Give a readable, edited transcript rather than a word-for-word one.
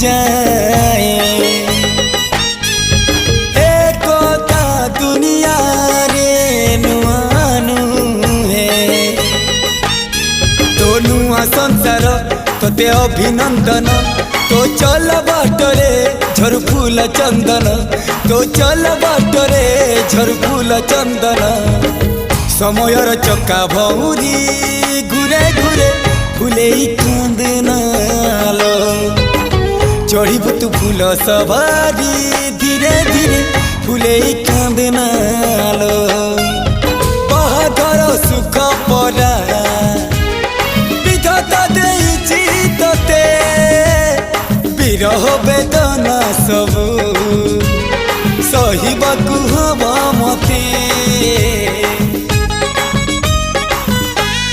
जाए एकता दुनिया रे नुआनु है तो नुआ संसार तोते अभिनंदन तो चल बाटरे झर फूल चंदन तो चल बाटरे झर फूल चंदन समयर चक्का भौरी घुरे घुरे फुले कांदनालो चढ़ीबु तू फूल सवारी धीरे धीरे फुले कांदनालो बाहादर सुख परा विधाता देइछि तोते विरह वेदना सबु सहिबाकु हवा मते।